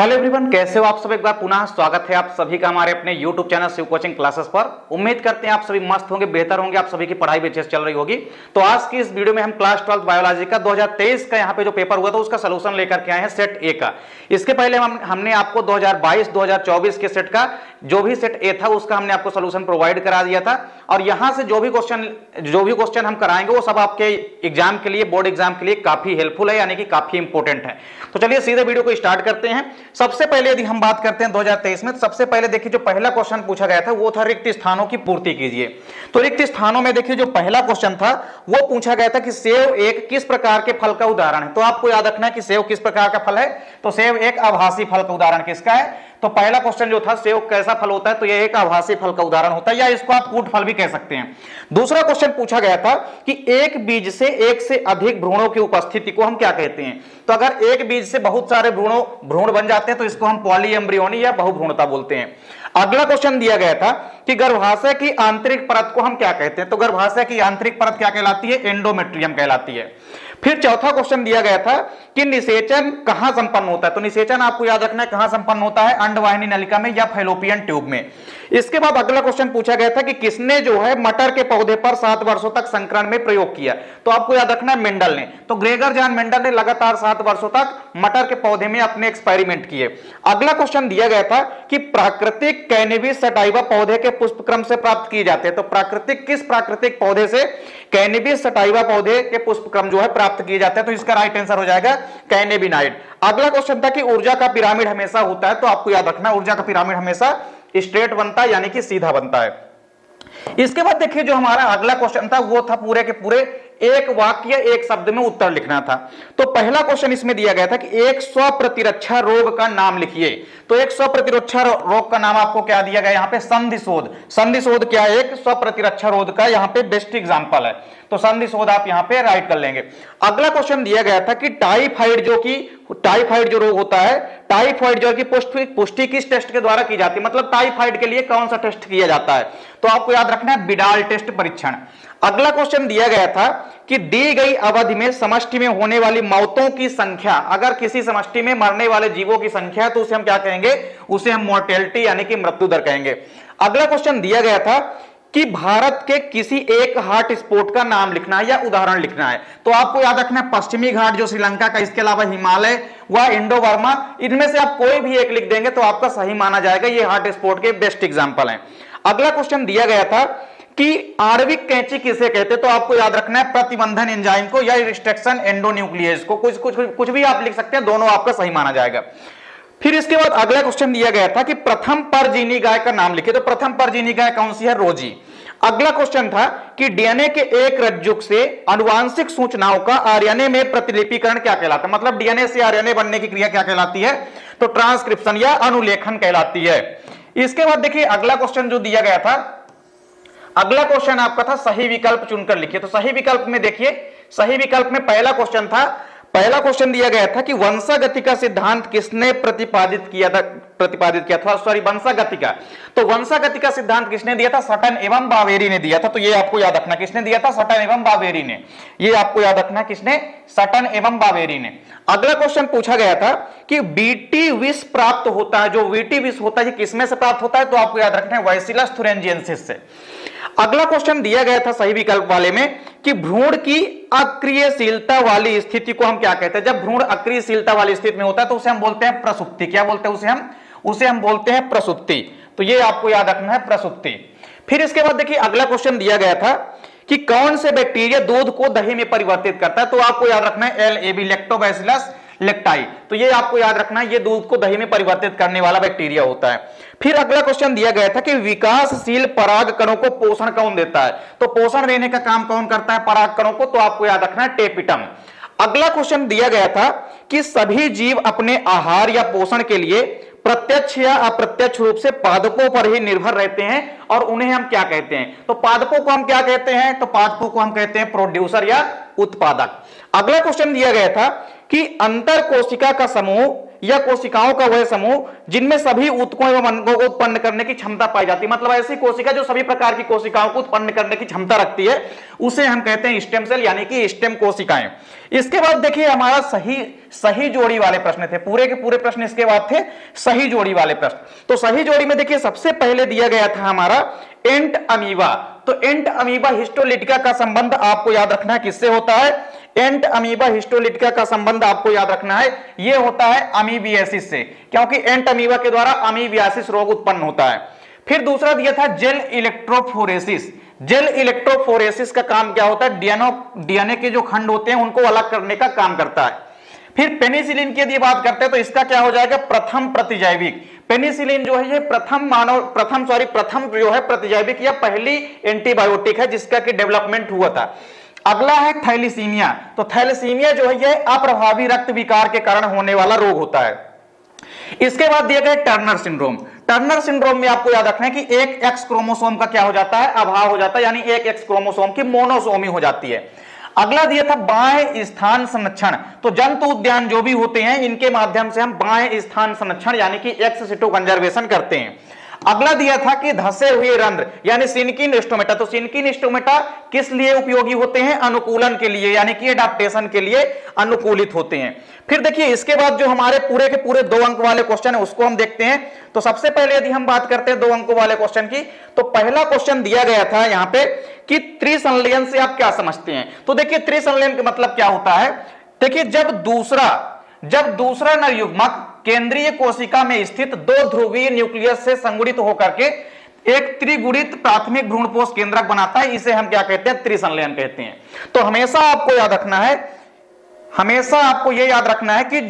Hello everyone, कैसे हो आप सब। एक बार पुनः स्वागत है आप सभी का हमारे अपने YouTube channel Shiv coaching classes पर। उम्मीद करते हैं आप सभी मस्त होंगे, बेहतर होंगे, आप सभी की पढ़ाई भी अच्छे से चल रही होगी। तो आज की इस वीडियो में हम क्लास 12 बायोलॉजी का 2023 का यहाँ पे जो पेपर हुआ था उसका सोल्यूशन लेकर के आए हैं सेट ए का। इसके पहले हमने आपको 2022-2024 के सेट का जो भी सेट ए था उसका हमने आपको सोल्यूशन प्रोवाइड करा दिया था। और यहां से जो भी क्वेश्चन हम कराएंगे वो सब आपके एग्जाम के लिए, बोर्ड एग्जाम के लिए काफी हेल्पफुल है, यानी कि काफी इंपॉर्टेंट है। तो चलिए सीधे वीडियो को स्टार्ट करते हैं। सबसे पहले यदि हम बात करते हैं 2023 में, सबसे पहले देखिए जो पहला क्वेश्चन पूछा गया था वो था रिक्त स्थानों की पूर्ति कीजिए। तो रिक्त स्थानों में देखिए जो पहला क्वेश्चन था वो पूछा गया था कि सेव एक किस प्रकार के फल का उदाहरण है। तो आपको याद रखना है कि सेव किस प्रकार का फल है। तो सेव एक आभासी फल का उदाहरण किसका है। तो पहला क्वेश्चन जो था सेव कैसा फल होता है, तो यह एक आभासी फल का उदाहरण होता है, या इसको आप कूट फल भी कह सकते हैं। दूसरा क्वेश्चन पूछा गया था कि एक बीज से एक से अधिक भ्रूणों की उपस्थिति को हम क्या कहते हैं। तो अगर एक बीज से बहुत सारे भ्रूण बन जाते हैं तो इसको हम पॉलीएम्ब्रियोनी या बहुभ्रूणता बोलते हैं। अगला क्वेश्चन दिया गया था कि गर्भाशय की आंतरिक परत को हम क्या कहते हैं। तो गर्भाशय की आंतरिक परत क्या कहलाती है, एंडोमेट्रियम कहलाती है। फिर चौथा क्वेश्चन दिया गया था कि निषेचन कहां संपन्न होता है। तो निषेचन आपको याद रखना है कहां संपन्न होता है, अंडवाहिनी नलिका में या फैलोपियन ट्यूब में। इसके बाद अगला क्वेश्चन पूछा गया था कि किसने जो है मटर के पौधे पर 7 वर्षों तक संकरण में प्रयोग किया। तो आपको याद रखना है मेंडल ने। तो ग्रेगर जॉन मेंडल ने लगातार 7 वर्षों तक मटर के पौधे में अपने एक्सपेरिमेंट किए। अगला क्वेश्चन दिया गया था कि प्राकृतिक कैनबिस सटाइवा पौधे के पुष्पक्रम से प्राप्त किए जाते हैं। तो किस प्राकृतिक पौधे से कैनबिस सटाइवा पौधे के पुष्पक्रम जो है प्राप्त किए जाते हैं। तो इसका राइट आंसर हो जाएगा कैनेबिनाइड। अगला क्वेश्चन था कि ऊर्जा का पिरामिड हमेशा होता है। तो आपको याद रखना ऊर्जा का पिरामिड हमेशा स्ट्रेट बनता है, यानी कि सीधा बनता है। इसके बाद देखिए जो हमारा अगला क्वेश्चन था वो था पूरे के पूरे एक वाक्य एक शब्द में उत्तर लिखना था। तो पहला क्वेश्चन इसमें दिया गया था कि एक स्वप्रतिरक्षा रोग का नाम लिखिए। तो एक स्वप्रतिरक्षा रोग का नाम आपको क्या दिया गया यहाँ पे, संधिशोथ। संधिशोथ क्या है, एक स्वप्रतिरक्षा रोग का यहाँ पे बेस्ट एग्जांपल है। तो संधिशोथ आप यहाँ पे राइट कर लेंगे। अगला क्वेश्चन दिया गया था कि टाइफाइड जो रोग होता है, टाइफाइड जो की पुष्टि किस टेस्ट के द्वारा की जाती है। मतलब टाइफाइड के लिए कौन सा टेस्ट किया जाता है। तो आपको याद रखना है बिडाल टेस्ट परीक्षण। अगला क्वेश्चन दिया गया था कि दी गई अवधि में समष्टि में होने वाली मौतों की संख्या, अगर किसी समष्टि में मरने वाले जीवों की संख्या है तो उसे हम क्या कहेंगे, उसे हम मोर्टेलिटी यानी कि मृत्यु दर कहेंगे। अगला क्वेश्चन दिया गया था कि भारत के किसी एक हॉट स्पॉट का नाम लिखना है या उदाहरण लिखना है। तो आपको याद रखना है पश्चिमी घाट जो श्रीलंका का, इसके अलावा हिमालय व इंडो बर्मा, इनमें से आप कोई भी एक लिख देंगे तो आपका सही माना जाएगा। ये हॉट स्पॉट के बेस्ट एग्जांपल हैं। अगला क्वेश्चन दिया गया था कि आणविक कैंची किसे कहते हैं। तो आपको याद रखना है प्रतिबंधन एंजाइम को या रिस्ट्रिक्शन एंडोन्यूक्लियस को। कुछ भी आप लिख सकते हैं, दोनों आपका सही माना जाएगा। फिर इसके बाद अगला क्वेश्चन दिया गया था कि प्रथम परजीवी गाय का नाम लिखिए। तो प्रथम परजीवी गाय कौन सी है, रोजी। अगला क्वेश्चन था कि डीएनए के एक रज्जुक से आनुवांशिक सूचनाओं का आरएनए में प्रतिलिपिकरण क्या कहलाता है। मतलब डीएनए से आरएनए बनने की क्रिया क्या कहलाती है, तो ट्रांसक्रिप्शन या अनुलेखन कहलाती है। इसके बाद देखिए अगला क्वेश्चन जो दिया गया था, अगला क्वेश्चन आपका था सही विकल्प चुनकर लिखिए। तो सही विकल्प में देखिए, सही विकल्प में पहला क्वेश्चन दिया गया था कि वंशागति का सिद्धांत किसने प्रतिपादित किया था, सॉरी वंशागति का। तो वंशागति का सिद्धांत किसने दिया था, सटन एवं बावेरी ने दिया था। तो ये आपको याद रखना किसने दिया था, सटन एवं बावेरी ने। ये आपको याद रखना किसने, सटन एवं बावेरी ने। अगला क्वेश्चन पूछा गया था कि बीटी विष प्राप्त होता है, जो बीटी विष होता है किसमें से प्राप्त होता है। तो आपको याद रखना है बैसिलस थुरिनजिएंसिस से। अगला क्वेश्चन दिया गया था सही विकल्प वाले में कि भ्रूण की अक्रियशीलता वाली स्थिति को हम क्या कहते हैं। जब भ्रूण अक्रियशीलता वाली स्थिति में होता है तो उसे हम बोलते हैं प्रसुप्ति। क्या बोलते हैं उसे हम बोलते हैं प्रसुप्ति। तो ये आपको याद रखना है प्रसुप्ति। फिर इसके बाद देखिए अगला क्वेश्चन दिया गया था कि कौन से बैक्टीरिया दूध को दही में परिवर्तित करता है। तो आपको याद रखना है LAB, लैक्टोबैसिलस लेक्टाई। तो ये आपको याद रखना है, ये दूध को दही में परिवर्तित करने वाला बैक्टीरिया होता है। फिर अगला क्वेश्चन दिया गया था कि विकासशील पराग कणों को पोषण कौन देता है। तो पोषण देने का काम कौन करता है पराग कणों को। तो आपको याद रखना है टेपिटम। अगला क्वेश्चन दिया गया था कि सभी जीव अपने आहार या पोषण के लिए प्रत्यक्ष या अप्रत्यक्ष रूप से पादपों पर ही निर्भर रहते हैं और उन्हें हम क्या कहते हैं। तो पादपों को हम क्या कहते हैं, तो पादपों को हम कहते हैं प्रोड्यूसर या उत्पादक। अगला क्वेश्चन दिया गया था कि अंतर कोशिका का समूह या कोशिकाओं का वह समूह जिनमें सभी ऊतकों एवं अंगों को उत्पन्न करने की क्षमता पाई जाती है। मतलब ऐसी कोशिका जो सभी प्रकार की कोशिकाओं को उत्पन्न करने की क्षमता रखती है, उसे हम कहते हैं स्टेम सेल यानी कि स्टेम कोशिकाएं। इसके बाद देखिए हमारा सही जोड़ी वाले प्रश्न थे, पूरे के पूरे प्रश्न इसके बाद थे सही जोड़ी वाले प्रश्न। तो सही जोड़ी में देखिए सबसे पहले दिया गया था हमारा एंट अमीबा। तो एंट अमीबा हिस्टोलिटिका का संबंध आपको याद रखना है किससे होता है? एंट अमीबा हिस्टोलिटिका का संबंध आपको याद रखना है, यह होता है अमीबियासिस से, क्योंकि एंट अमीबा के द्वारा अमीबियासिस रोग उत्पन्न होता है। फिर दूसरा दिया था जेल इलेक्ट्रोफोरेसिस। जेल इलेक्ट्रोफोरेसिस का काम क्या होता है? डीएनए के जो खंड होते हैं उनको अलग करने का काम करता है। फिर पेनिसिलिन की यदि बात करते हैं तो इसका क्या हो जाएगा? प्रथम प्रतिजैविक। पेनिसिलिन जो है ये प्रथम जो है प्रतिजैविक या पहली एंटीबायोटिक है जिसका कि डेवलपमेंट हुआ था। अगला है थैलेसीमिया। तो थैलेसीमिया जो है ये अप्रभावी रक्त विकार के कारण होने वाला रोग होता है। इसके बाद दिया गया टर्नर सिंड्रोम। टर्नर सिंड्रोम में आपको याद रखना है कि एक एक्स क्रोमोसोम का क्या हो जाता है? अभाव हो जाता है, यानी एक एक्स क्रोमोसोम की मोनोसोमी हो जाती है। अगला दिया था बाह्य स्थान संरक्षण। तो जंतु उद्यान जो भी होते हैं इनके माध्यम से हम बाह्य स्थान संरक्षण यानी कि एक्स सिटो कंजर्वेशन करते हैं। अगला दिया था कि धसे हुए रंध्र यानी सिनकिन स्टोमेटा। तो सिनकिन स्टोमेटा किस लिए उपयोगी होते हैं? अनुकूलन के लिए, यानी कि एडाप्टेशन के लिए अनुकूलित होते हैं। फिर देखिए इसके बाद जो हमारे पूरे के पूरे 2 अंक वाले क्वेश्चन है उसको हम देखते हैं। तो सबसे पहले यदि हम बात करते हैं 2 अंकों वाले क्वेश्चन की, तो पहला क्वेश्चन दिया गया था यहां पे कि त्रिसंलयन से आप क्या समझते हैं? तो देखिए त्रिसंलयन का मतलब क्या होता है? देखिए जब दूसरा नर युग्मक केंद्रीय कोशिका में स्थित 2 ध्रुवीय न्यूक्लियस से संगुणित होकर के एक त्रिगुणित प्राथमिक भ्रूणपोष केंद्रक बनाता है, इसे हम क्या कहते हैं? त्रिसंलयन कहते हैं। तो हमेशा आपको याद रखना है कि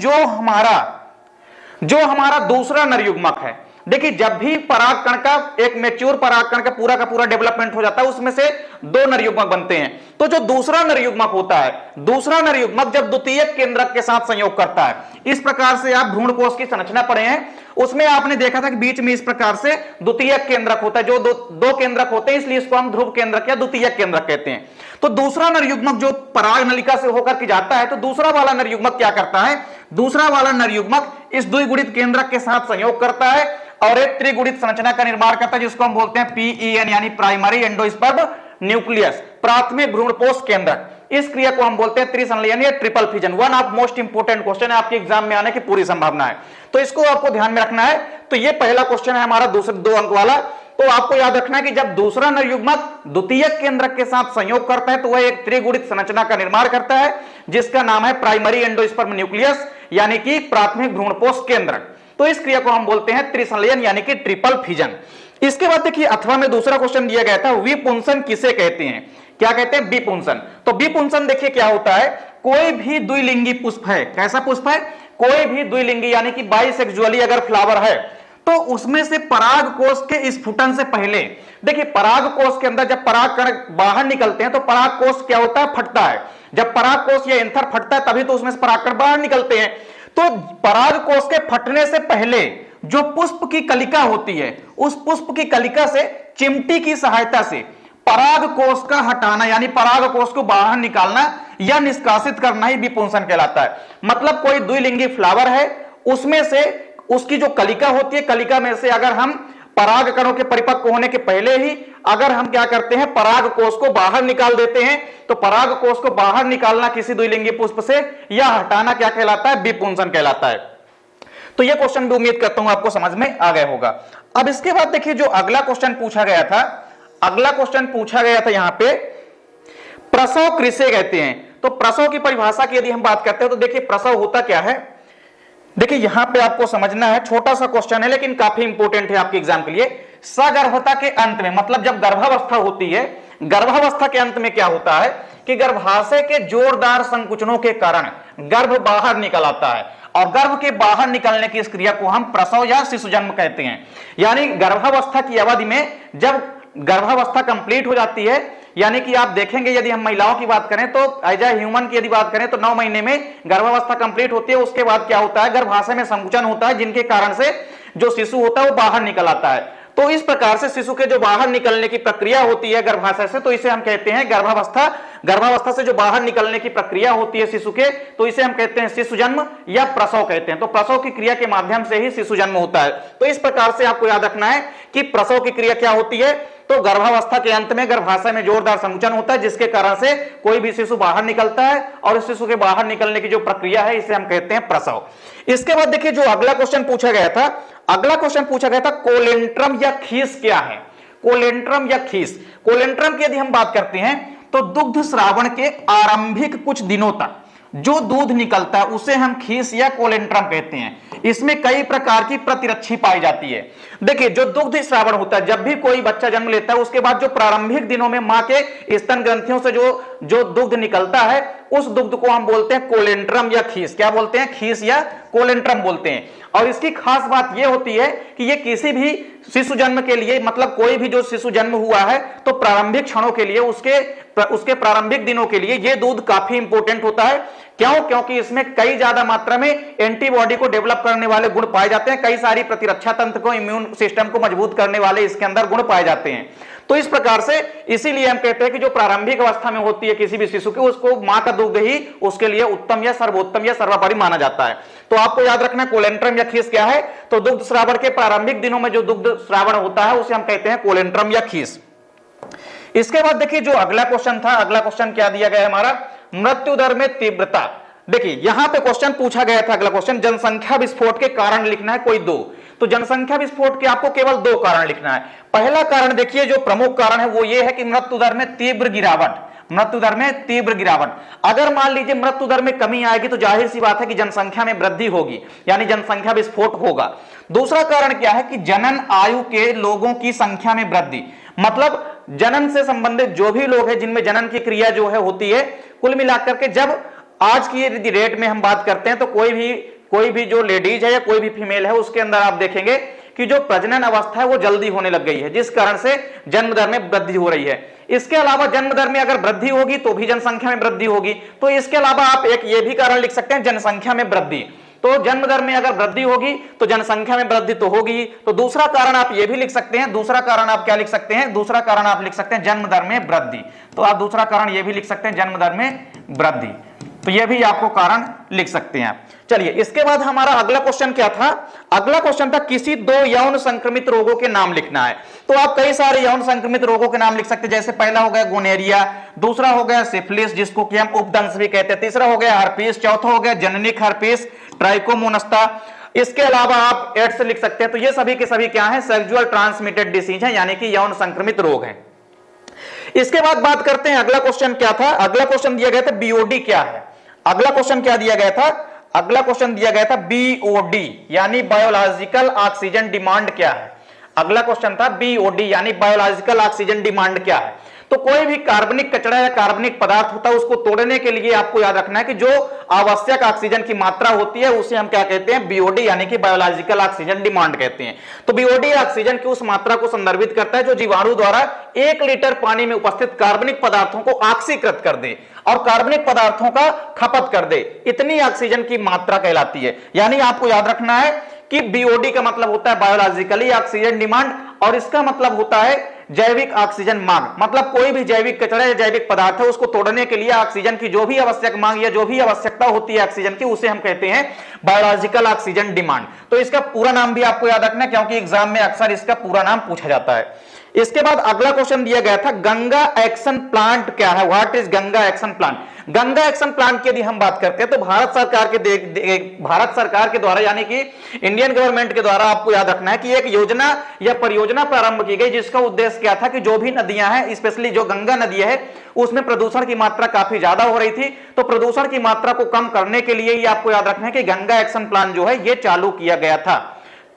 जो हमारा दूसरा नर युग्मक है, देखिए जब भी परागकण का एक मैच्योर परागकण का पूरा डेवलपमेंट हो जाता है उसमें से 2 नर युग्मक बनते हैं। तो जो दूसरा नर युग्मक होता है, दूसरा नर युग्मक जब द्वितीयक केंद्रक के साथ संयोग करता है, इस प्रकार से आप भ्रूणकोश की संरचना पढ़े हैं, उसमें आपने देखा था कि बीच में इस प्रकार से द्वितीयक केंद्रक होता है। जो दो केंद्रक होते हैं इसलिए इसको हम ध्रुव केंद्रक या द्वितीयक केंद्रक कहते हैं। तो दूसरा नर युग्मक जो पराग नलिका से होकर के जाता है, तो दूसरा वाला नर युग्मक क्या करता है? दूसरा वाला नर युग्मक इस द्विगुणित केंद्रक के साथ संयोग करता है और एक त्रिगुणित संरचना का निर्माण करता है जिसको हम बोलते हैं PEN यानी प्राइमरी एंडोस्पर्म न्यूक्लियस, प्राथमिक भ्रूणपोष केंद्रक। इस क्रिया को हम बोलते हैं त्रिसंलयन या triple fission. One of most important question है, आपके एग्जाम में आने की पूरी संभावना है, तो इसको आपको ध्यान में रखना है। तो ये पहला क्वेश्चन है हमारा 2 अंक वाला। तो आपको याद रखना है कि जब दूसरा नर युग्मक द्वितीयक केंद्रक के साथ संयोग करता है तो वह एक त्रिगुणित संरचना का निर्माण करता है जिसका नाम है प्राइमरी एंडोस्पर्म न्यूक्लियस यानी कि प्राथमिक भ्रूणपोष केंद्रक। तो इस क्रिया को हम बोलते हैं त्रिसंलयन यानी कि ट्रिपल फिजन। इसके बाद देखिए अथवा में दूसरा क्वेश्चन दिया गया था, विपुंसन किसे कहते हैं? क्या कहते हैं? विपुंसन। तो विपुंसन देखिए क्या होता है? कोई भी द्विलिंगी पुष्प है। कैसा पुष्प है? कोई भी द्विलिंगी यानी कि बाइसेक्सुअली अगर फ्लावर है तो उसमें से पराग कोष के स्फुटन से पहले, देखिए पराग कोष के अंदर जब पराग कण बाहर निकलते हैं तो पराग कोष क्या होता है? फटता है। जब पराग कोष या एंथर फटता है तभी तो उसमें से पराग कण बाहर निकलते हैं। तो पराग कोष के फटने से पहले जो पुष्प की कलिका होती है, उस पुष्प की कलिका से चिमटी की सहायता से पराग कोष का हटाना यानी पराग कोष को बाहर निकालना या निष्कासित करना ही विपुंसन कहलाता है। मतलब कोई द्विलिंगी फ्लावर है, उसमें से उसकी जो कलिका होती है, कलिका में से अगर हम पराग कणों के परिपक्व होने के पहले ही अगर हम क्या करते हैं? पराग कोष को बाहर निकाल देते हैं, तो पराग कोष को बाहर निकालना किसी द्विलिंगी पुष्प से या हटाना क्या कहलाता है? विपुंसन कहलाता है। तो यह क्वेश्चन भी उम्मीद करता हूं आपको समझ में आ गया होगा। अब इसके बाद देखिए जो अगला क्वेश्चन पूछा गया था, यहां पे प्रसव किसे कहते हैं? तो प्रसव की परिभाषा की यदि हम बात करते हैं तो देखिए प्रसव होता क्या है? देखिए यहां पे आपको समझना है, छोटा सा क्वेश्चन है लेकिन काफी इंपॉर्टेंट है आपके एग्जाम के लिए। सगर्भता के अंत में, मतलब जब गर्भावस्था होती है, गर्भावस्था के अंत में क्या होता है कि गर्भाशय के जोरदार संकुचनों के कारण गर्भ बाहर निकल आता है और गर्भ के बाहर निकलने की इस क्रिया को हम प्रसव या शिशु जन्म कहते हैं। यानी गर्भावस्था की अवधि में जब गर्भावस्था कंप्लीट हो जाती है, यानी कि आप देखेंगे यदि हम महिलाओं की बात करें तो एज ए ह्यूमन की यदि बात करें तो 9 महीने में गर्भावस्था कंप्लीट होती है। उसके बाद क्या होता है? गर्भाशय में संकुचन होता है जिनके कारण से जो शिशु होता है वो बाहर निकल आता है। तो इस प्रकार से शिशु के जो बाहर निकलने की प्रक्रिया होती है गर्भाशय से, तो इसे हम कहते हैं गर्भावस्था। गर्भावस्था से जो बाहर निकलने की प्रक्रिया होती है शिशु के, तो इसे हम कहते हैं शिशु जन्म या प्रसव कहते हैं। तो प्रसव की क्रिया के माध्यम से ही शिशु जन्म होता है। तो इस प्रकार से आपको याद रखना है कि प्रसव की क्रिया क्या होती है, तो गर्भावस्था के अंत में गर्भाशय में जोरदार संकुचन होता है, जिसके कारण से कोई भी शिशु बाहर निकलता है, और इस शिशु के बाहर निकलने की जो प्रक्रिया है इसे हम कहते हैं प्रसव। इसके बाद देखिए जो अगला क्वेश्चन पूछा गया था, अगला क्वेश्चन पूछा गया था कोलेंट्रम या खीस क्या है। कोलेंट्रम या खीस, कोलेंट्रम की यदि हम बात करते हैं तो दुग्ध श्रावण के आरंभिक कुछ दिनों तक जो दूध निकलता है उसे हम खीस या कोलेंट्रम कहते हैं। इसमें कई प्रकार की प्रतिरक्षी पाई जाती है। देखिए जो दुग्ध श्रावण होता है, जब भी कोई बच्चा जन्म लेता है उसके बाद जो प्रारंभिक दिनों में मां के स्तन ग्रंथियों से जो दुग्ध निकलता है उस दुग्ध को हम बोलते हैं कोलेंट्रम या खीस। क्या बोलते हैं? खीस या कोलेंट्रम बोलते हैं। और इसकी खास बात यह होती है कि यह किसी भी शिशु जन्म के लिए, मतलब कोई भी जो शिशु जन्म हुआ है तो प्रारंभिक क्षणों के लिए, उसके प्रारंभिक दिनों के लिए यह दूध काफी इंपॉर्टेंट होता है। क्यों? क्योंकि इसमें कई ज्यादा मात्रा में एंटीबॉडी को डेवलप करने वाले गुण पाए जाते हैं, कई सारी प्रतिरक्षा तंत्र को, इम्यून सिस्टम को मजबूत करने वाले इसके अंदर गुण पाए जाते हैं। तो इस प्रकार से इसीलिए हम कहते हैं कि जो प्रारंभिक अवस्था में होती है किसी भी शिशु की, उसको मां का दुग्ध ही उसके लिए उत्तम या सर्वोत्तम या सर्वोपरि माना जाता है। तो आपको याद रखना कोलेंट्रम या खीस क्या है, तो दुग्ध श्रावण के प्रारंभिक दिनों में जो दुग्ध श्रावण होता है उसे हम कहते हैं कोलेंट्रम या खीस। इसके बाद देखिए जो अगला क्वेश्चन था, अगला क्वेश्चन क्या दिया गया हमारा, मृत्यु दर में तीव्रता। देखिए यहां पे क्वेश्चन पूछा गया था, अगला क्वेश्चन जनसंख्या विस्फोट के कारण लिखना है कोई दो। तो जनसंख्या विस्फोट के आपको केवल दो कारण लिखना है। पहला कारण देखिए जो प्रमुख कारण है वो ये है कि मृत्यु दर में तीव्र गिरावट, मृत्यु दर में तीव्र गिरावट। अगर मान लीजिए मृत्यु दर में कमी आएगी तो जाहिर सी बात है कि जनसंख्या में वृद्धि होगी, यानी जनसंख्या विस्फोट होगा। दूसरा कारण क्या है कि जनन आयु के लोगों की संख्या में वृद्धि, मतलब जनन से संबंधित जो भी लोग हैं जिनमें जनन की क्रिया जो है होती है, कुल मिलाकर के जब आज की रेट में हम बात करते हैं तो कोई भी जो लेडीज है या कोई भी फीमेल है उसके अंदर आप देखेंगे कि जो प्रजनन अवस्था है वो जल्दी होने लग गई है, जिस कारण से जन्म दर में वृद्धि हो रही है। इसके अलावा जन्म दर में अगर वृद्धि होगी तो भी जनसंख्या में वृद्धि होगी। तो इसके अलावा आप एक ये भी कारण लिख सकते हैं जनसंख्या में वृद्धि। तो जन्म दर में अगर वृद्धि होगी तो जनसंख्या में वृद्धि तो होगी। तो दूसरा कारण आप ये भी लिख सकते हैं, दूसरा कारण आप क्या लिख सकते हैं, दूसरा कारण आप लिख सकते हैं जन्म दर में वृद्धि। तो आप दूसरा कारण ये भी लिख सकते हैं जन्म दर में वृद्धि। तो ये भी आपको कारण लिख सकते हैं। चलिए इसके बाद हमारा अगला क्वेश्चन क्या था, अगला क्वेश्चन था किसी दो यौन संक्रमित रोगों के नाम लिखना है। तो आप कई सारे यौन संक्रमित रोगों के नाम लिख सकते हैं, जैसे पहला हो गया गोनेरिया, दूसरा हो गया सिफिलिस जिसको कि हम उपदंश भी कहते हैं, तीसरा हो गया हर्पीस, चौथा हो गया जननिक हर्पीस, ट्राइकोमोनास्टा। इसके अलावा आप एड्स लिख सकते हैं। तो ये सभी के सभी क्या है, सेक्सुअल ट्रांसमिटेड डिसीज है, यानी कि यौन संक्रमित रोग है। इसके बाद बात करते हैं अगला क्वेश्चन क्या था, अगला क्वेश्चन दिया गया था बीओडी क्या है। अगला क्वेश्चन क्या दिया गया था, अगला क्वेश्चन दिया गया था बीओडी यानी बायोलॉजिकल ऑक्सीजन डिमांड क्या है। अगला क्वेश्चन था बीओडी यानी बायोलॉजिकल ऑक्सीजन डिमांड क्या है। तो कोई भी कार्बनिक कचरा या कार्बनिक पदार्थ होता है उसको तोड़ने के लिए आपको याद रखना है कि जो आवश्यक ऑक्सीजन की मात्रा होती है उसे हम क्या कहते हैं, बीओडी यानी कि बायोलॉजिकल ऑक्सीजन डिमांड कहते हैं। तो बीओडी ऑक्सीजन की उस मात्रा को संदर्भित करता है जो जीवाणु द्वारा 1 लीटर पानी में उपस्थित कार्बनिक पदार्थों को ऑक्सीकृत कर दे और कार्बनिक पदार्थों का खपत कर दे, इतनी ऑक्सीजन की मात्रा कहलाती है। यानी आपको याद रखना है कि बीओडी का मतलब होता है बायोलॉजिकली ऑक्सीजन डिमांड, और इसका मतलब होता है जैविक ऑक्सीजन मांग। मतलब कोई भी जैविक कचरा या जैविक पदार्थ है उसको तोड़ने के लिए ऑक्सीजन की जो भी आवश्यक मांग या जो भी आवश्यकता होती है ऑक्सीजन की, उसे हम कहते हैं बायोलॉजिकल ऑक्सीजन डिमांड। तो इसका पूरा नाम भी आपको याद रखना है क्योंकि एग्जाम में अक्सर इसका पूरा नाम पूछा जाता है। इसके बाद अगला क्वेश्चन दिया गया था गंगा एक्शन प्लांट क्या है, what is Ganga action plant. Ganga action plant की यदि हम बात करते हैं तो भारत सरकार के द्वारा यानी कि इंडियन गवर्नमेंट के द्वारा आपको याद रखना है कि एक योजना या परियोजना प्रारंभ की गई जिसका उद्देश्य क्या था कि जो भी नदियां हैं, स्पेशली जो गंगा नदी है उसमें प्रदूषण की मात्रा काफी ज्यादा हो रही थी। तो प्रदूषण की मात्रा को कम करने के लिए ही आपको याद रखना है कि गंगा एक्शन प्लान जो है ये चालू किया गया था।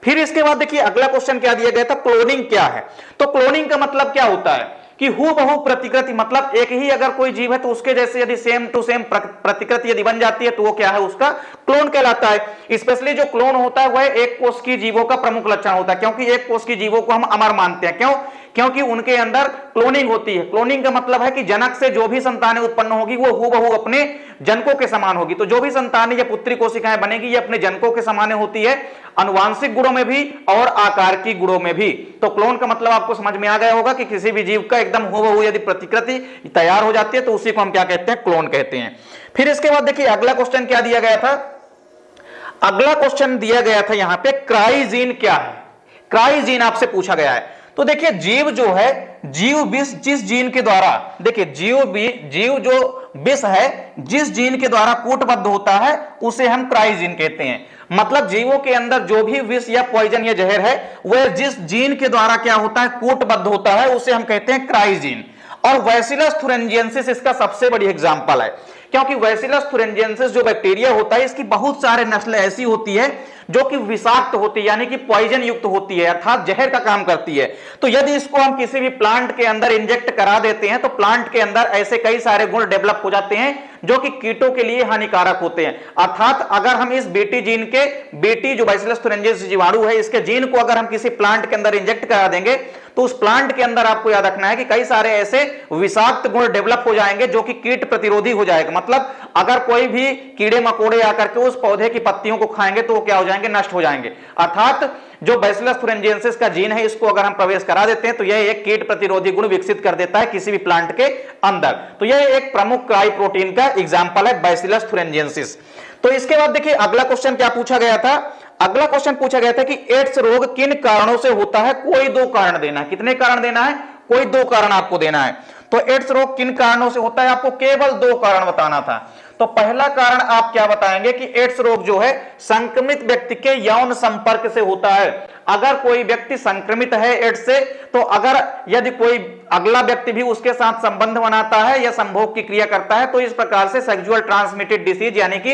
फिर इसके बाद देखिए अगला क्वेश्चन क्या दिया गया था, क्लोनिंग क्या है। तो क्लोनिंग का मतलब क्या होता है कि हूबहू प्रतिकृति, मतलब एक ही अगर कोई जीव है तो उसके जैसे यदि सेम टू सेम प्रतिकृति यदि बन जाती है तो वो क्या है, उसका क्लोन कहलाता है। स्पेशली जो क्लोन होता है वह एक कोष की जीवों का प्रमुख लक्षण होता है, क्योंकि एक कोष की जीवों को हम अमर मानते हैं। क्यों? क्योंकि उनके अंदर क्लोनिंग होती है। क्लोनिंग का मतलब है कि जनक से जो भी संतानें उत्पन्न होगी वो हूबहू अपने जनकों के समान होगी। तो जो भी संतानें या पुत्री कोशिकाएं बनेगी ये अपने जनकों के समान होती है, आनुवांशिक गुणों में भी और आकार की गुणों में भी। तो क्लोन का मतलब आपको समझ में आ गया होगा कि किसी भी जीव का एकदम हूबहू यदि प्रतिकृति तैयार हो जाती है तो उसी को हम क्या कहते हैं, क्लोन कहते हैं। फिर इसके बाद देखिए अगला क्वेश्चन क्या दिया गया था, अगला क्वेश्चन दिया गया था यहां पे क्राइजीन क्या है। क्राइजीन आपसे पूछा गया है। तो देखिए जीव जो है, जीव विष जिस जीन के द्वारा, देखिए जीव जो विष है जिस जीन के द्वारा कूटबद्ध होता है उसे हम क्राइजीन कहते हैं। मतलब जीवों के अंदर जो भी विष या पॉइजन या जहर है वह जिस जीन के द्वारा क्या होता है, कूटबद्ध होता है, उसे हम कहते हैं क्राइजीन। और बैसिलस थुरिंजिएंसिस इसका सबसे बड़ी एग्जांपल है, क्योंकि बैसिलस थुरिंजिएंसिस जो बैक्टीरिया होता है इसकी बहुत सारे नस्लें ऐसी होती है जो कि विषाक्त होती है, यानी कि पॉइजन युक्त होती है, अर्थात जहर का काम करती है। तो यदि इसको हम किसी भी प्लांट के अंदर इंजेक्ट करा देते हैं तो प्लांट के अंदर ऐसे कई सारे गुण डेवलप हो जाते हैं जो कि कीटों के लिए हानिकारक होते हैं। अर्थात अगर हम इस बीटी जीन के, बीटी जो बैसिलस थुरिंजिएंसिस जीवाणु है इसके जीन को अगर हम किसी प्लांट के अंदर इंजेक्ट करा देंगे तो उस प्लांट के अंदर आपको याद रखना है कि कई सारे ऐसे विषाक्त गुण डेवलप हो जाएंगे जो कि कीट प्रतिरोधी हो जाएगा। मतलब अगर कोई भी कीड़े मकोड़े आकर के उस पौधे की पत्तियों को खाएंगे तो वो क्या हो जाएंगे, नष्ट हो जाएंगे। अर्थात जो बैसिलस थुरिंजिएंसिस का जीन है इसको अगर हम प्रवेश करा देते हैं तो यह एक कीट प्रतिरोधी गुण विकसित कर देता है किसी भी प्लांट के अंदर। तो यह एक प्रमुख क्राई प्रोटीन का एग्जाम्पल है बैसिलस थुरिंजिएंसिस। तो इसके बाद देखिए अगला क्वेश्चन क्या पूछा गया था, अगला क्वेश्चन पूछा गया था कि एड्स रोग किन कारणों से होता है, कोई दो कारण देना है। कितने कारण देना है, कोई दो कारण आपको देना है। तो एड्स रोग किन कारणों से होता है, आपको केवल दो कारण बताना था। तो पहला कारण आप क्या बताएंगे कि एड्स रोग जो है संक्रमित व्यक्ति के यौन संपर्क से होता है। अगर कोई व्यक्ति संक्रमित है एड्स से तो अगर यदि कोई अगला व्यक्ति भी उसके साथ संबंध बनाता है या संभोग की क्रिया करता है तो इस प्रकार से सेक्सुअल ट्रांसमिटेड डिसीज यानी कि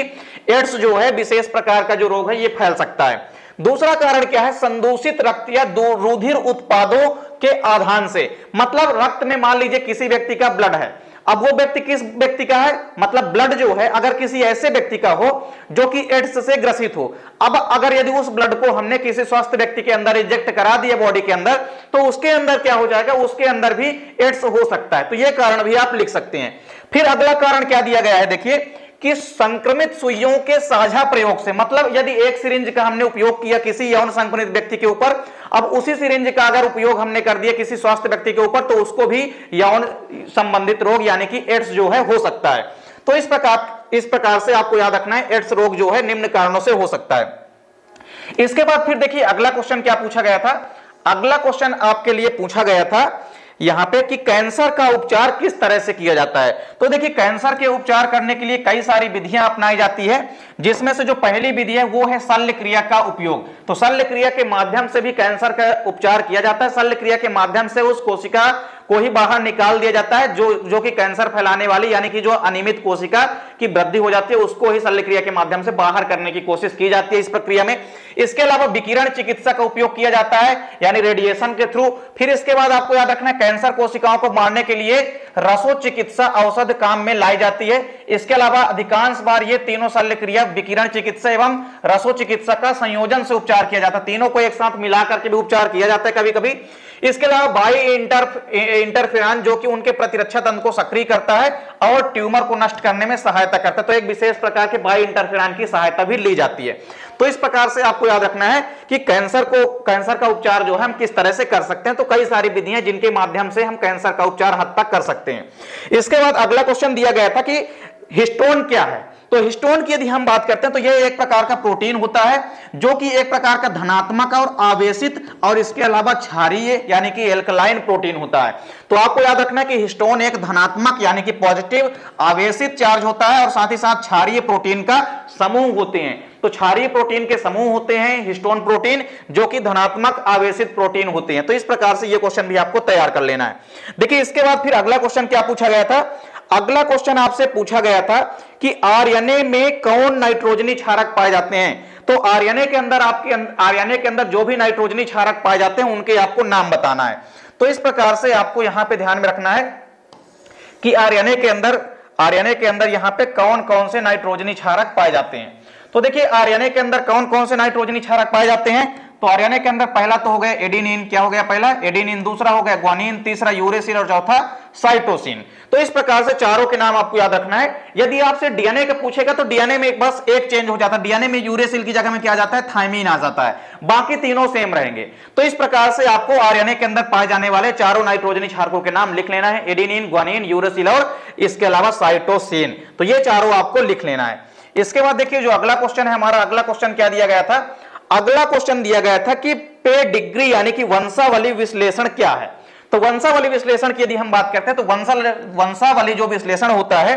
एड्स जो है विशेष प्रकार का जो रोग है ये फैल सकता है। दूसरा कारण क्या है, संदूषित रक्त या रुधिर उत्पादों के आधान से। मतलब रक्त में मान लीजिए किसी व्यक्ति का ब्लड है, अब वो व्यक्ति किस व्यक्ति का है, मतलब ब्लड जो है अगर किसी ऐसे व्यक्ति का हो जो कि एड्स से ग्रसित हो। अब अगर यदि उस ब्लड को हमने किसी स्वस्थ व्यक्ति के अंदर इंजेक्ट करा दिया बॉडी के अंदर तो उसके अंदर क्या हो जाएगा, उसके अंदर भी एड्स हो सकता है। तो यह कारण भी आप लिख सकते हैं। फिर अगला कारण क्या दिया गया है, देखिए कि संक्रमित सुइयों के साझा प्रयोग से। मतलब यदि एक सिरिंज का हमने उपयोग किया किसी यौन संक्रमित व्यक्ति के ऊपर, अब उसी सिरिंज का अगर उपयोग हमने कर दिया किसी स्वस्थ व्यक्ति के ऊपर तो उसको भी यौन संबंधित रोग यानी कि एड्स जो है हो सकता है। तो इस प्रकार से आपको याद रखना है एड्स रोग जो है निम्न कारणों से हो सकता है। इसके बाद फिर देखिए अगला क्वेश्चन क्या पूछा गया था, अगला क्वेश्चन आपके लिए पूछा गया था यहां पे कि कैंसर का उपचार किस तरह से किया जाता है। तो देखिए कैंसर के उपचार करने के लिए कई सारी विधियां अपनाई जाती है, जिसमें से जो पहली विधि है वो है शल्य क्रिया का उपयोग। तो शल्य क्रिया के माध्यम से भी कैंसर का उपचार किया जाता है। शल्य क्रिया के माध्यम से उस कोशिका को ही बाहर निकाल दिया जाता है जो कि कैंसर फैलाने वाली यानी कि जो अनियमित कोशिका की वृद्धि हो जाती है उसको ही शल्य क्रिया के माध्यम से बाहर करने की कोशिश की जाती है इस प्रक्रिया में। इसके अलावा विकिरण चिकित्सा का उपयोग किया जाता है यानी रेडिएशन के थ्रू। फिर इसके बाद आपको याद रखना है कैंसर कोशिकाओं को मारने के लिए रसो चिकित्सा औषध काम में लाई जाती है। इसके अलावा अधिकांश बार ये तीनों शल्य क्रिया विकिरण चिकित्सा एवं रसो चिकित्सा का संयोजन से उपचार किया जाता है, तीनों को एक साथ मिला करके भी उपचार किया जाता है कभी कभी। इसके अलावा बाई इंटरफेरॉन जो कि उनके प्रतिरक्षा तंत्र को सक्रिय करता है और ट्यूमर को नष्ट करने में सहायता करता है, तो एक विशेष प्रकार के बाई इंटरफेरॉन की सहायता भी ली जाती है। तो इस प्रकार से आपको याद रखना है कि कैंसर का उपचार जो है हम किस तरह से कर सकते हैं। तो कई सारी विधियां जिनके माध्यम से हम कैंसर का उपचार हद तक कर सकते हैं। इसके बाद अगला क्वेश्चन दिया गया था कि हिस्टोन क्या है। तो हिस्टोन की यदि हम बात करते हैं तो यह एक प्रकार का प्रोटीन होता है जो कि एक प्रकार का धनात्मक और आवेशित और इसके अलावा क्षारीय यानी कि एल्कलाइन प्रोटीन होता है। तो आपको याद रखना है कि हिस्टोन एक धनात्मक यानी कि पॉजिटिव आवेशित चार्ज होता है और साथ ही साथ क्षारीय प्रोटीन का समूह होते हैं। तो क्षारीय प्रोटीन के समूह होते हैं हिस्टोन प्रोटीन जो कि धनात्मक आवेशित प्रोटीन होते हैं। तो इस प्रकार से यह क्वेश्चन भी आपको तैयार कर लेना है। देखिए इसके बाद फिर अगला क्वेश्चन क्या पूछा गया था, अगला क्वेश्चन आपसे पूछा गया था कि आरएनए में कौन नाइट्रोजनी क्षारक पाए जाते हैं। तो आरएनए के अंदर जो भी नाइट्रोजनी क्षारक पाए जाते हैं उनके आपको नाम बताना है। तो इस प्रकार से आपको यहां पे ध्यान में रखना है कि आरएनए के अंदर यहां पे कौन कौन से नाइट्रोजनी क्षारक पाए जाते हैं। तो देखिए आरएनए के अंदर कौन कौन से नाइट्रोजनी क्षारक पाए जाते हैं। तो आरएनए के अंदर पहला तो हो गया एडेनिन, क्या हो गया पहला एडेनिन, दूसरा हो गया ग्वानिन, तीसरा यूरेसिल और चौथा साइटोसिन। तो इस प्रकार से चारों के नाम आपको याद रखना है। यदि आपसे डीएनए का पूछेगा तो डीएनए में बस एक चेंज हो जाता है, डीएनए में यूरेसिल की जगह में क्या आ जाता है, थायमीन आ जाता है, बाकी तीनों सेम रहेंगे। तो इस प्रकार से आपको आरएनए के अंदर पाए जाने वाले चारों नाइट्रोजनी क्षारकों के नाम लिख लेना है, एडेनिन, ग्वानिन, यूरेसिल और इसके अलावा साइटोसिन। तो ये चारों आपको लिख लेना है। इसके बाद देखिए जो अगला क्वेश्चन है हमारा, अगला क्वेश्चन क्या दिया गया था, अगला क्वेश्चन दिया गया था कि पेडिग्री यानी कि वंशावली विश्लेषण क्या है। तो वंशावली विश्लेषण की यदि हम बात करते हैं तो वंशावली जो विश्लेषण होता है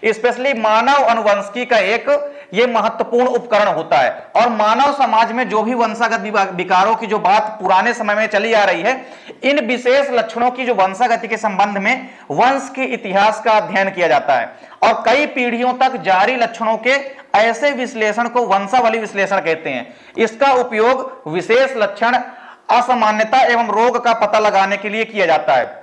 स्पेशली मानव अनुवंशिकी का एक ये महत्वपूर्ण उपकरण होता है। और मानव समाज में जो भी वंशागत विकारों की जो बात पुराने समय में चली आ रही है, इन विशेष लक्षणों की जो वंशागति के संबंध में वंश के इतिहास का अध्ययन किया जाता है और कई पीढ़ियों तक जारी लक्षणों के ऐसे विश्लेषण को वंशावली विश्लेषण कहते हैं। इसका उपयोग विशेष लक्षण, असामान्यता एवं रोग का पता लगाने के लिए किया जाता है।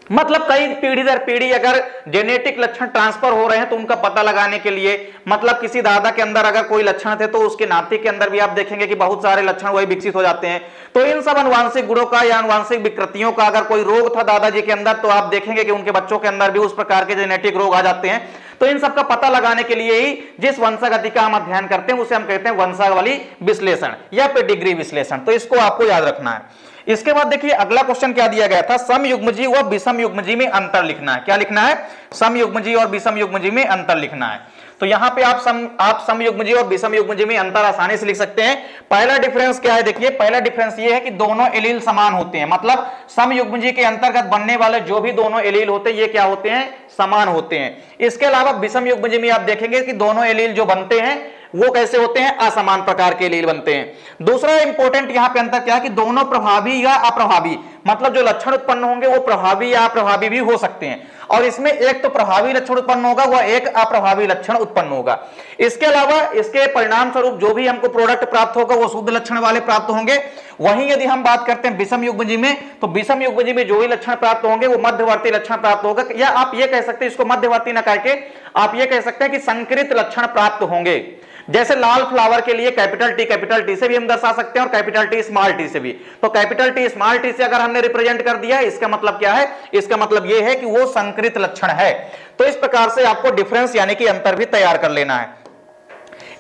मतलब कई पीढ़ी दर पीढ़ी अगर जेनेटिक लक्षण ट्रांसफर हो रहे हैं तो उनका पता लगाने के लिए, मतलब किसी दादा के अंदर अगर कोई लक्षण थे तो उसके नाती के अंदर भी आप देखेंगे कि बहुत सारे लक्षण वही विकसित हो जाते हैं। तो इन सब अनुवांशिक गुणों का या अनुवांशिक विकृतियों का अगर कोई रोग था दादाजी के अंदर तो आप देखेंगे कि उनके बच्चों के अंदर भी उस प्रकार के जेनेटिक रोग आ जाते हैं। तो इन सब का पता लगाने के लिए ही जिस वंशागति का हम अध्ययन करते हैं उसे हम कहते हैं वंशावली विश्लेषण या पेडिग्री विश्लेषण। तो इसको आपको याद रखना है। इसके बाद देखिए अगला क्वेश्चन क्या दिया गया था, समयुग्मजी व विषमयुग्मजी में अंतर लिखना है। क्या लिखना है, समयुग्मजी और विषमयुग्मजी में अंतर लिखना है। तो यहां पे आप समयुग्मजी और विषमयुग्मजी में अंतर आसानी से लिख सकते हैं। पहला डिफरेंस क्या है, देखिए पहला डिफरेंस ये है कि दोनों एलील समान होते हैं, मतलब समयुग्मजी के अंतर्गत बनने वाले जो भी दोनों एलील होते हैं ये क्या होते हैं, समान होते हैं। इसके अलावा विषमयुग्मजी में आप देखेंगे कि दोनों एलील जो बनते हैं वो कैसे होते हैं, असमान प्रकार के एलील बनते हैं। दूसरा इंपॉर्टेंट यहां पे अंतर क्या है कि दोनों प्रभावी या अप्रभावी, मतलब जो लक्षण उत्पन्न होंगे वो प्रभावी या अप्रभावी भी हो सकते हैं। और इसमें एक तो प्रभावी लक्षण उत्पन्न होगा, वह एक अप्रभावी लक्षण उत्पन्न होगा। इसके अलावा इसके परिणाम स्वरूप जो भी हमको प्रोडक्ट प्राप्त होगा वो शुद्ध लक्षण वाले प्राप्त होंगे। वहीं यदि हम बात करते हैं विषम युग्मजी में, तो विषम युग्मजी में जो भी लक्षण प्राप्त होंगे वो मध्यवर्ती लक्षण प्राप्त होगा, या आप ये कह सकते हैं, इसको मध्यवर्ती न करके आप ये कह सकते हैं कि संकरित लक्षण प्राप्त होंगे। जैसे लाल फ्लावर के लिए कैपिटल टी से भी हम दर्शा सकते हैं और कैपिटल टी स्मॉल टी से भी। तो कैपिटल टी स्मॉल टी से अगर हमने रिप्रेजेंट कर दिया, इसका मतलब क्या है, इसका मतलब यह है कि वो संकरित लक्षण है। तो इस प्रकार से आपको डिफरेंस यानी कि अंतर भी तैयार कर लेना है।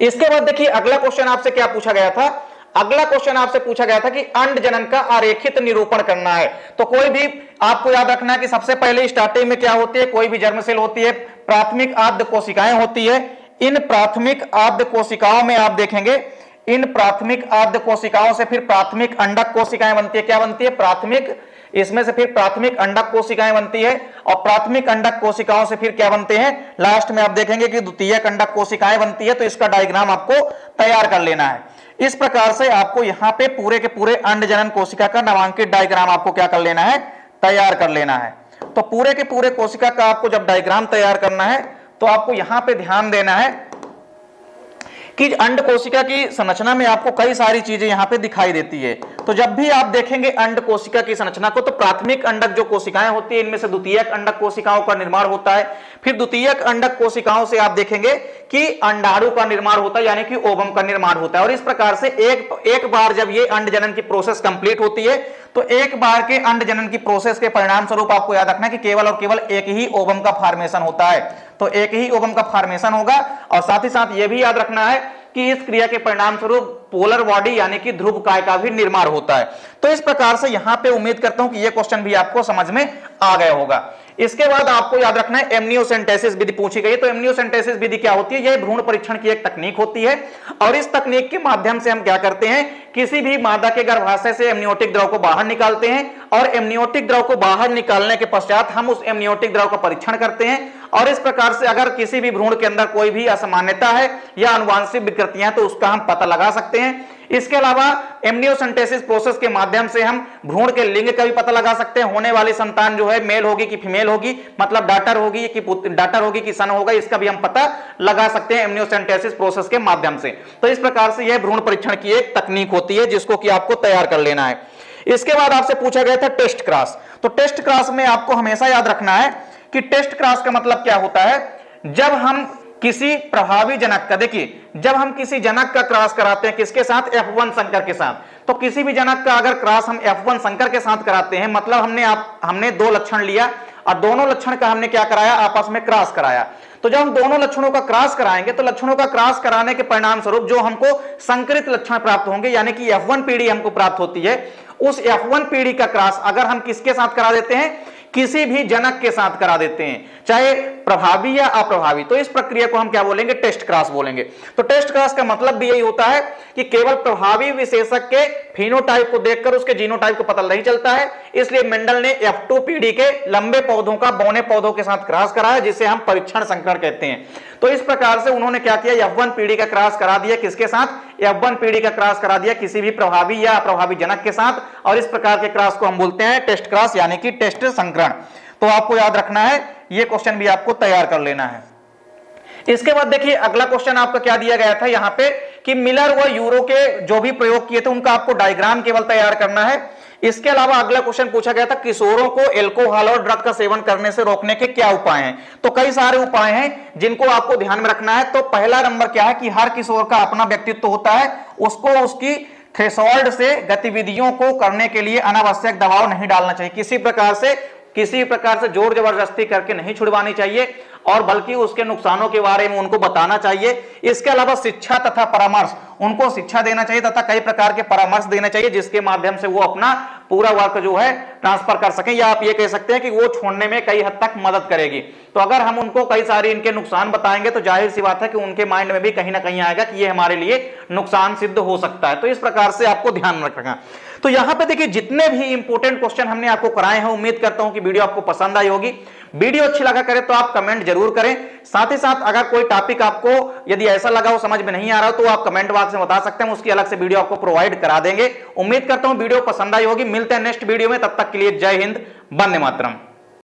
इसके बाद देखिए अगला क्वेश्चन आपसे क्या पूछा गया था, अगला क्वेश्चन आपसे पूछा गया था कि अंड जनन का आरेखित निरूपण करना है। तो कोई भी आपको याद रखना है कि सबसे पहले स्टार्टिंग में क्या होती है, कोई भी जर्मसेल होती है, प्राथमिक आद्य कोशिकाएं होती है। इन प्राथमिक आद्य कोशिकाओं में आप देखेंगे, इन प्राथमिक आद्य कोशिकाओं से फिर प्राथमिक अंडक कोशिकाएं बनती है। क्या बनती है, प्राथमिक, इसमें से फिर प्राथमिक अंडक कोशिकाएं बनती है और प्राथमिक अंडक कोशिकाओं से फिर क्या बनते हैं, लास्ट में आप देखेंगे कि द्वितीयक अंडक कोशिकाएं बनती है। तो इसका डायग्राम आपको तैयार कर लेना है। इस प्रकार से आपको यहां पे पूरे के पूरे अंड जनन कोशिका का नामांकित डायग्राम आपको क्या कर लेना है, तैयार कर लेना है। तो पूरे के पूरे कोशिका का आपको जब डायग्राम तैयार करना है तो आपको यहां पे ध्यान देना है कि अंड कोशिका की संरचना में आपको कई सारी चीजें यहां पे दिखाई देती है। तो जब भी आप देखेंगे अंड कोशिका की संरचना को, तो प्राथमिक अंडक जो कोशिकाएं होती है इनमें से द्वितीयक अंडक कोशिकाओं का निर्माण होता है। फिर द्वितीयक अंडक कोशिकाओं से आप देखेंगे कि अंडाणु का निर्माण होता है, यानी कि ओवम का निर्माण होता है। और इस प्रकार से एक बार जब ये अंड जनन की प्रोसेस कंप्लीट होती है तो एक बार के अंड जनन की प्रोसेस के परिणाम स्वरूप आपको याद रखना है कि केवल और केवल एक ही ओवम का फॉर्मेशन होता है। तो एक ही ओवम का फॉर्मेशन होगा। और साथ ही साथ यह भी याद रखना है कि इस क्रिया के परिणाम स्वरूप पोलर बॉडी यानी कि ध्रुवकाय का भी निर्माण होता है। तो इस प्रकार से यहां पे उम्मीद करता हूं कि यह क्वेश्चन भी आपको समझ में आ गया होगा। इसके बाद आपको याद रखना है एमनियोसेंटेसिस विधि पूछी गई। तो एमनियोसेंटेसिस विधि क्या होती है, यह भ्रूण परीक्षण की एक तकनीक होती है। और इस तकनीक के माध्यम से हम क्या करते हैं, किसी भी मादा के गर्भाशय से एमनियोटिक द्रव को बाहर निकालते हैं और एमनियोटिक द्रव को बाहर निकालने के पश्चात हम उस एमनियोटिक द्रव का परीक्षण करते हैं। और इस प्रकार से अगर किसी भी भ्रूण के अंदर कोई भी असामान्यता है या अनुवांशिक विकृतियां तो उसका हम पता लगा सकते हैं। इसके अलावा एमनियोसेंटेसिस प्रोसेस के माध्यम से हम भ्रूण के लिंग का भी पता लगा सकते हैं। होने वाली संतान जो है मेल होगी कि फीमेल होगी, मतलब डॉटर होगी कि सन होगा, इसका भी हम पता लगा सकते हैं एमनियोसेंटेसिस प्रोसेस के माध्यम से। तो इस प्रकार से यह भ्रूण परीक्षण की एक तकनीक होती है जिसको कि आपको तैयार कर लेना है। इसके बाद आपसे पूछा गया था टेस्ट क्रॉस। तो टेस्ट क्रॉस में आपको हमेशा याद रखना है कि टेस्ट क्रॉस का मतलब क्या होता है, जब हम किसी प्रभावी जनक का, देखिए जब हम किसी जनक का क्रॉस कराते हैं किसके साथ, F1 संकर के साथ, तो किसी भी जनक का अगर क्रॉस हम F1 संकर के साथ कराते हैं मतलब हमने दो लक्षण लिया और दोनों लक्षण का हमने क्या कराया, आपस में क्रॉस कराया। तो जब हम दोनों लक्षणों का क्रॉस कराएंगे तो लक्षणों का क्रॉस कराने के परिणाम स्वरूप जो हमको संकरित लक्षण प्राप्त होंगे यानी कि F1 पीढ़ी हमको प्राप्त होती है, उस F1 पीढ़ी का क्रॉस अगर हम किसके साथ करा देते हैं, किसी भी जनक के साथ करा देते हैं, चाहे प्रभावी या अप्रभावी, तो इस प्रक्रिया को हम क्या बोलेंगे, टेस्ट क्रॉस बोलेंगे। तो टेस्ट क्रॉस का मतलब भी यही होता है कि केवल प्रभावी विशेषक के फिनोटाइप को देखकर उसके जीनोटाइप को पता नहीं चलता है, इसलिए मेंडल ने F2 पीढ़ी के लंबे पौधों का बौने पौधों के साथ क्रॉस कराया जिसे हम परीक्षण संकरण कहते हैं। तो इस प्रकार से उन्होंने क्या किया, F1 पीढ़ी का क्रॉस करा दिया किसके साथ, F1 पीढ़ी का क्रॉस करा दिया किसी भी प्रभावी या अप्रभावी जनक के साथ, और इस प्रकार के क्रॉस को हम बोलते हैं टेस्ट क्रॉस यानी कि टेस्ट संकरण। तो आपको याद रखना है, यह क्वेश्चन भी आपको तैयार कर लेना है। इसके बाद देखिए अगला क्वेश्चन आपका क्या दिया गया था यहां पे कि मिलर व यूरो के जो भी प्रयोग किए थे उनका आपको डायग्राम केवल तैयार करना है। इसके अलावा अगला क्वेश्चन पूछा गया था किशोरों को एल्कोहल और ड्रग का सेवन करने से रोकने के क्या उपाय हैं। तो कई सारे उपाय हैं जिनको आपको ध्यान में रखना है। तो पहला नंबर क्या है कि हर किशोर का अपना व्यक्तित्व होता है, उसको उसकी थ्रेशोल्ड से गतिविधियों को करने के लिए अनावश्यक दबाव नहीं डालना चाहिए, किसी प्रकार से जोर जबरदस्ती करके नहीं छुड़वानी चाहिए और बल्कि उसके नुकसानों के बारे में उनको बताना चाहिए। इसके अलावा शिक्षा तथा परामर्श, उनको शिक्षा देना चाहिए तथा कई प्रकार के परामर्श देना चाहिए जिसके माध्यम से वो अपना पूरा वर्क जो है ट्रांसफर कर सकें, या आप ये कह सकते हैं कि वो छोड़ने में कई हद तक मदद करेगी। तो अगर हम उनको कई सारे इनके नुकसान बताएंगे तो जाहिर सी बात है कि उनके माइंड में भी कहीं ना कहीं आएगा कि ये हमारे लिए नुकसान सिद्ध हो सकता है। तो इस प्रकार से आपको ध्यान रखना। तो यहां पे देखिए जितने भी इंपॉर्टेंट क्वेश्चन हमने आपको कराए हैं, उम्मीद करता हूं कि वीडियो आपको पसंद आई होगी। वीडियो अच्छी लगा करे तो आप कमेंट जरूर करें। साथ ही साथ अगर कोई टॉपिक आपको यदि ऐसा लगा हो समझ में नहीं आ रहा हो तो आप कमेंट बॉक्स में बता सकते हैं, उसकी अलग से वीडियो आपको प्रोवाइड करा देंगे। उम्मीद करता हूं वीडियो पसंद आई होगी। मिलते हैं नेक्स्ट वीडियो में, तब तक के लिए जय हिंद, वंदे मातरम।